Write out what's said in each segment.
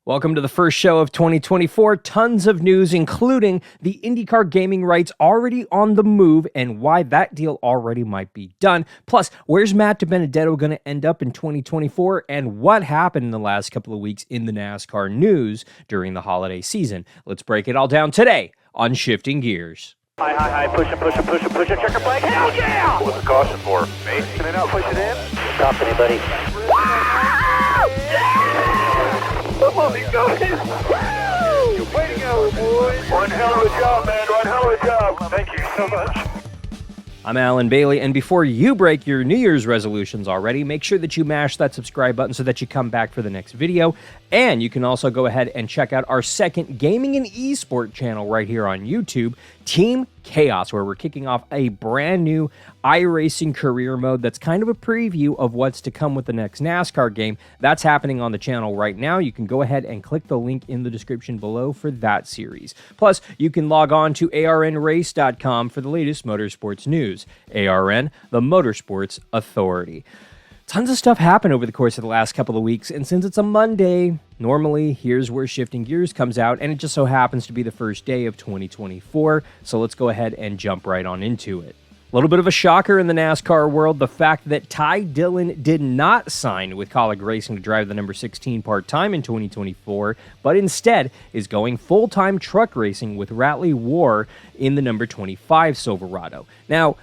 Welcome to the first show of 2024. Tons of news, including the IndyCar gaming rights already on the move and why that deal already might be done. Plus, where's Matt DiBenedetto going to end up in 2024 and what happened in the last couple of weeks in the NASCAR news during the holiday season. Let's break it all down today on Shifting Gears. High, push it, checker flag, hell yeah! What's the caution for? Me? Can they not push it in? Stop anybody. Come on, these guys! Way to go, boys! One hell of a job, man, one hell of a job. Thank you so much. I'm Alan Bailey, and before you break your New Year's resolutions already, make sure that you mash that subscribe button so that you come back for the next video. And you can also go ahead and check out our second gaming and esport channel right here on YouTube, Team Chaos, where we're kicking off a brand new iRacing career mode that's kind of a preview of what's to come with the next NASCAR game. That's happening on the channel right now. You can go ahead and click the link in the description below for that series. Plus, you can log on to arnrace.com for the latest motorsports news. ARN, the Motorsports Authority. Tons of stuff happened over the course of the last couple of weeks, and since it's a Monday, normally here's where Shifting Gears comes out, and it just so happens to be the first day of 2024, so let's go ahead and jump right on into it. A little bit of a shocker in the NASCAR world, the fact that Ty Dillon did not sign with Kaulig Racing to drive the number 16 part-time in 2024, but instead is going full-time truck racing with Ratley War in the number 25 Silverado. Now,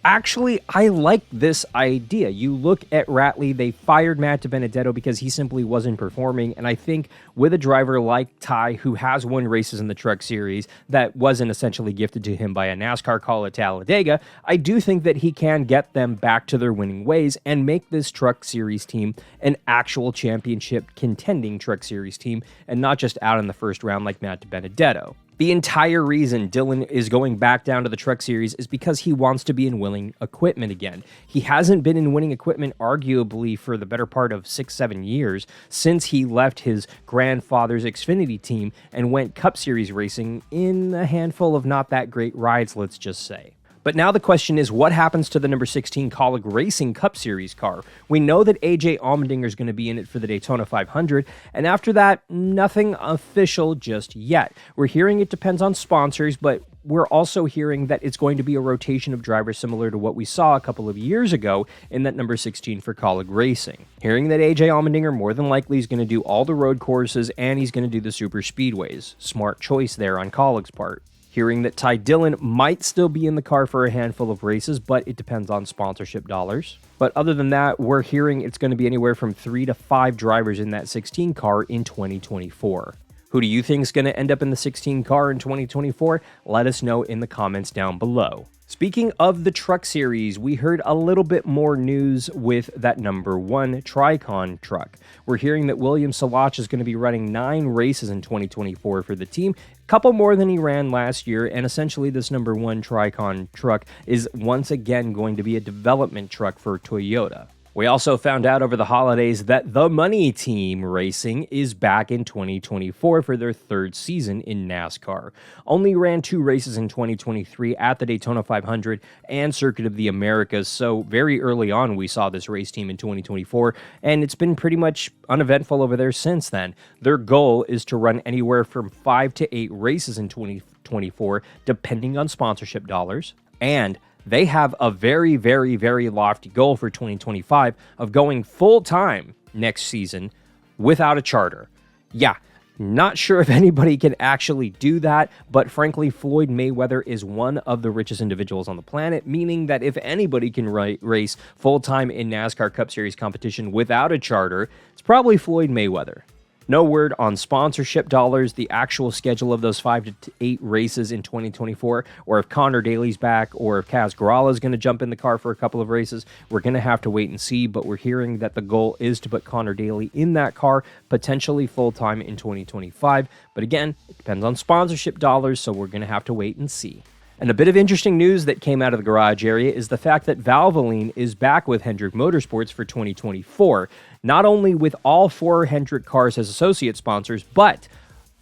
actually, I like this idea. You look at Ratley, they fired Matt DiBenedetto because he simply wasn't performing, and I think with a driver like Ty, who has won races in the Truck Series that wasn't essentially gifted to him by a NASCAR call at Talladega, I do think that he can get them back to their winning ways and make this Truck Series team an actual championship contending Truck Series team and not just out in the first round like Matt DiBenedetto. The entire reason Dillon is going back down to the Truck Series is because he wants to be in winning equipment again. He hasn't been in winning equipment arguably for the better part of 6-7 years since he left his grandfather's Xfinity team and went Cup Series racing in a handful of not that great rides, let's just say. But now the question is, what happens to the number 16 Kaulig Racing Cup Series car? We know that AJ Allmendinger is going to be in it for the Daytona 500, and after that, nothing official just yet. We're hearing it depends on sponsors, but we're also hearing that it's going to be a rotation of drivers similar to what we saw a couple of years ago in that number 16 for Kaulig Racing. Hearing that AJ Allmendinger more than likely is going to do all the road courses and he's going to do the super speedways. Smart choice there on Kaulig's part. Hearing that Ty Dillon might still be in the car for a handful of races, but it depends on sponsorship dollars. But other than that, we're hearing it's going to be anywhere from 3 to 5 drivers in that 16 car in 2024. Who do you think is going to end up in the 16 car in 2024? Let us know in the comments down below. Speaking of the Truck Series, we heard a little bit more news with that number 1 Tricon truck. We're hearing that William Salach is going to be running 9 races in 2024 for the team, a couple more than he ran last year, and essentially this number 1 Tricon truck is once again going to be a development truck for Toyota. We also found out over the holidays that the Money Team Racing is back in 2024 for their 3rd season in NASCAR. Only ran 2 races in 2023 at the Daytona 500 and Circuit of the Americas, so very early on we saw this race team in 2024, and it's been pretty much uneventful over there since then. Their goal is to run anywhere from 5 to 8 races in 2024, depending on sponsorship dollars, and they have a very, very, very lofty goal for 2025 of going full-time next season without a charter. Yeah, not sure if anybody can actually do that, but frankly, Floyd Mayweather is one of the richest individuals on the planet, meaning that if anybody can race full-time in NASCAR Cup Series competition without a charter, it's probably Floyd Mayweather. No word on sponsorship dollars, the actual schedule of those 5 to 8 races in 2024, or if Connor Daly's back, or if Kaz Grala is going to jump in the car for a couple of races. We're going to have to wait and see, but we're hearing that the goal is to put Connor Daly in that car, potentially full-time in 2025. But again, it depends on sponsorship dollars, so we're going to have to wait and see. And a bit of interesting news that came out of the garage area is the fact that Valvoline is back with Hendrick Motorsports for 2024, not only with all 4 Hendrick cars as associate sponsors, but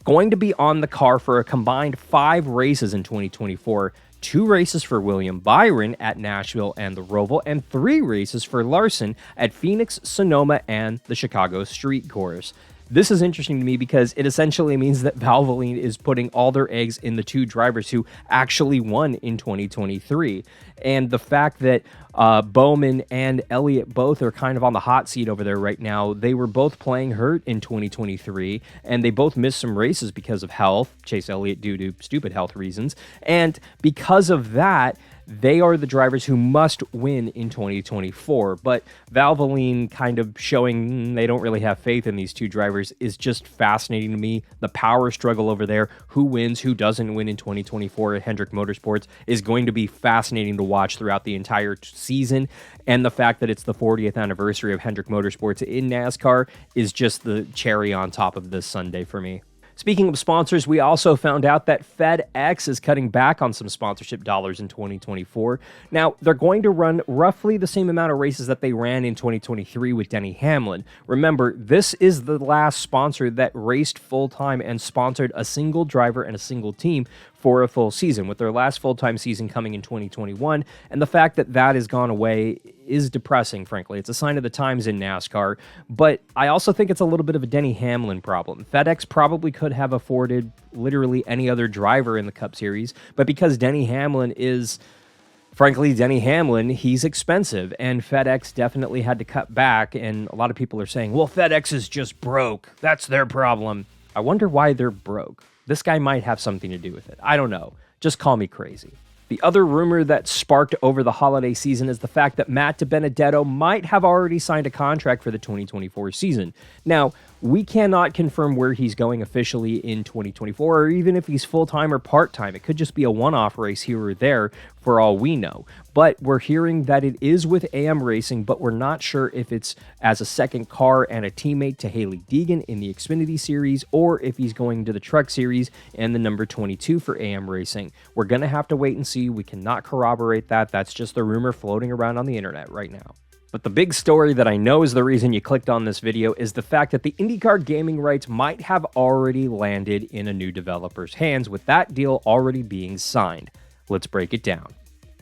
going to be on the car for a combined 5 races in 2024, 2 races for William Byron at Nashville and the Roval, and 3 races for Larson at Phoenix, Sonoma, and the Chicago Street Course. This is interesting to me because it essentially means that Valvoline is putting all their eggs in the two drivers who actually won in 2023. And the fact that Bowman and Elliott both are kind of on the hot seat over there right now. They were both playing hurt in 2023, and they both missed some races because of health. Chase Elliott due to stupid health reasons. And because of that, they are the drivers who must win in 2024. But Valvoline kind of showing they don't really have faith in these two drivers is just fascinating to me. The power struggle over there, who wins, who doesn't win in 2024 at Hendrick Motorsports, is going to be fascinating to watch throughout the entire season. And the fact that it's the 40th anniversary of Hendrick Motorsports in NASCAR is just the cherry on top of this Sunday for me. Speaking of sponsors, we also found out that FedEx is cutting back on some sponsorship dollars in 2024. Now, they're going to run roughly the same amount of races that they ran in 2023 with Denny Hamlin. Remember, this is the last sponsor that raced full-time and sponsored a single driver and a single team for a full season, with their last full-time season coming in 2021. And the fact that that has gone away is depressing, frankly. It's a sign of the times in NASCAR, but I also think it's a little bit of a Denny Hamlin problem. FedEx probably could have afforded literally any other driver in the Cup Series, but because Denny Hamlin is, frankly, Denny Hamlin, he's expensive, and FedEx definitely had to cut back, and a lot of people are saying, well, FedEx is just broke. That's their problem. I wonder why they're broke. This guy might have something to do with it. I don't know. Just call me crazy. The other rumor that sparked over the holiday season is the fact that Matt DiBenedetto might have already signed a contract for the 2024 season. Now, we cannot confirm where he's going officially in 2024, or even if he's full-time or part-time. It could just be a one-off race here or there for all we know. But we're hearing that it is with AM Racing, but we're not sure if it's as a second car and a teammate to Hailie Deegan in the Xfinity Series, or if he's going to the Truck Series and the number 22 for AM Racing. We're going to have to wait and see. We cannot corroborate that. That's just the rumor floating around on the internet right now. But the big story that I know is the reason you clicked on this video is the fact that the IndyCar gaming rights might have already landed in a new developer's hands, with that deal already being signed. Let's break it down.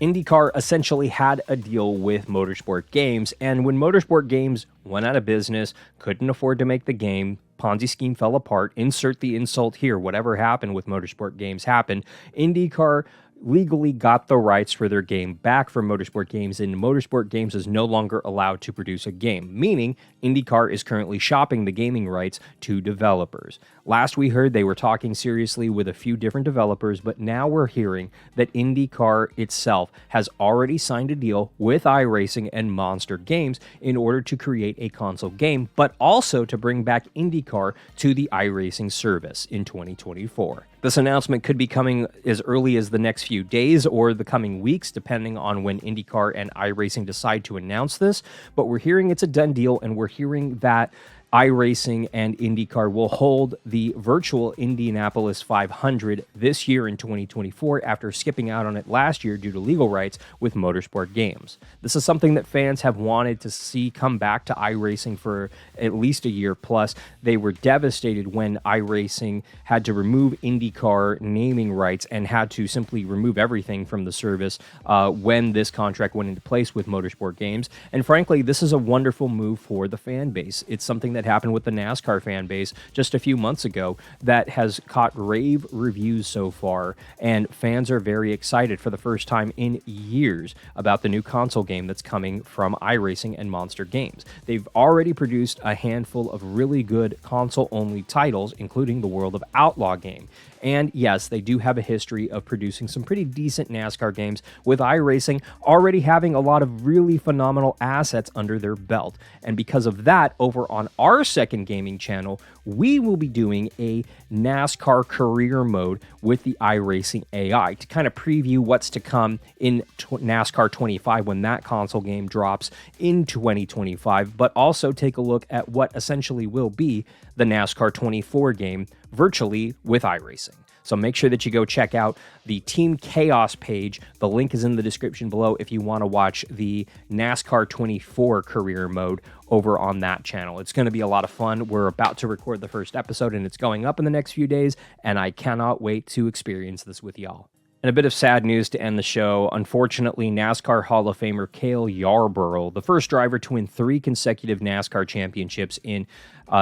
IndyCar essentially had a deal with Motorsport Games, and when Motorsport Games went out of business, couldn't afford to make the game, Ponzi scheme fell apart, insert the insult here, whatever happened with Motorsport Games happened, IndyCar legally got the rights for their game back from Motorsport Games, and Motorsport Games is no longer allowed to produce a game, meaning IndyCar is currently shopping the gaming rights to developers. Last we heard, they were talking seriously with a few different developers, but now we're hearing that IndyCar itself has already signed a deal with iRacing and Monster Games in order to create a console game, but also to bring back IndyCar to the iRacing service in 2024. This announcement could be coming as early as the next few days or the coming weeks, depending on when IndyCar and iRacing decide to announce this, but we're hearing it's a done deal, and we're hearing that iRacing and IndyCar will hold the virtual Indianapolis 500 this year in 2024 after skipping out on it last year due to legal rights with Motorsport Games. This is something that fans have wanted to see come back to iRacing for at least a year plus. They were devastated when iRacing had to remove IndyCar naming rights and had to simply remove everything from the service when this contract went into place with Motorsport Games. And frankly, this is a wonderful move for the fan base. It's something that happened with the NASCAR fan base just a few months ago that has caught rave reviews so far, and fans are very excited for the first time in years about the new console game that's coming from iRacing and Monster Games. They've already produced a handful of really good console-only titles, including the World of Outlaw game. And yes, they do have a history of producing some pretty decent NASCAR games, with iRacing already having a lot of really phenomenal assets under their belt. And because of that, over on our second gaming channel, we will be doing a NASCAR career mode with the iRacing AI to kind of preview what's to come in NASCAR 25 when that console game drops in 2025, but also take a look at what essentially will be the NASCAR 24 game virtually with iRacing. So make sure that you go check out the Team Chaos page. The link is in the description below if you want to watch the NASCAR 24 career mode over on that channel. It's going to be a lot of fun. We're about to record the first episode, and it's going up in the next few days, and I cannot wait to experience this with y'all. And a bit of sad news to end the show. Unfortunately, NASCAR Hall of Famer Cale Yarborough, the first driver to win 3 consecutive NASCAR championships in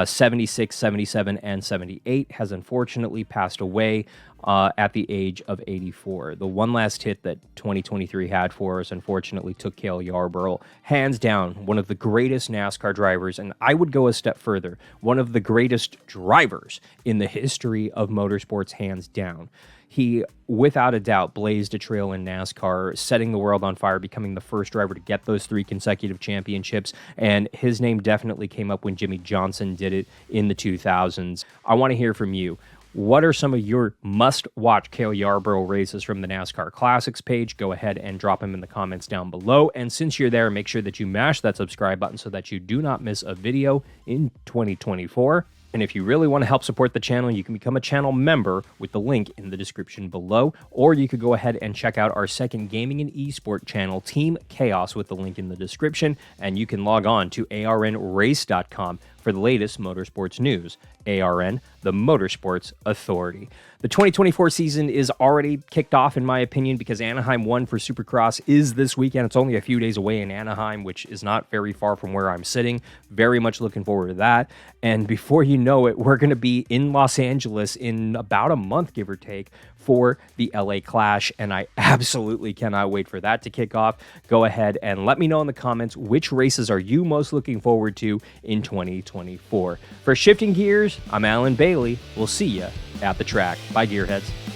76, 77, and 78, has unfortunately passed away at the age of 84. The one last hit that 2023 had for us, unfortunately, took Cale Yarborough. Hands down, one of the greatest NASCAR drivers, and I would go a step further, one of the greatest drivers in the history of motorsports, hands down. He, without a doubt, blazed a trail in NASCAR, setting the world on fire, becoming the first driver to get those 3 consecutive championships, and his name definitely came up when Jimmy Johnson did it in the 2000s. I want to hear from you. What are some of your must-watch Cale Yarborough races from the NASCAR Classics page? Go ahead and drop them in the comments down below. And since you're there, make sure that you mash that subscribe button so that you do not miss a video in 2024. And if you really want to help support the channel, you can become a channel member with the link in the description below, or you could go ahead and check out our second gaming and esport channel, Team Chaos, with the link in the description, and you can log on to arnrace.com for the latest motorsports news. ARN, the Motorsports Authority. The 2024 season is already kicked off, in my opinion, because Anaheim 1 for Supercross is this weekend. It's only a few days away in Anaheim, which is not very far from where I'm sitting. Very much looking forward to that. And before you know it, we're going to be in Los Angeles in about a month, give or take, for the LA Clash, and I absolutely cannot wait for that to kick off. Go ahead and let me know in the comments which races are you most looking forward to in 2024. For Shifting Gears, I'm Alan Bailey. We'll see you at the track. Bye, Gearheads.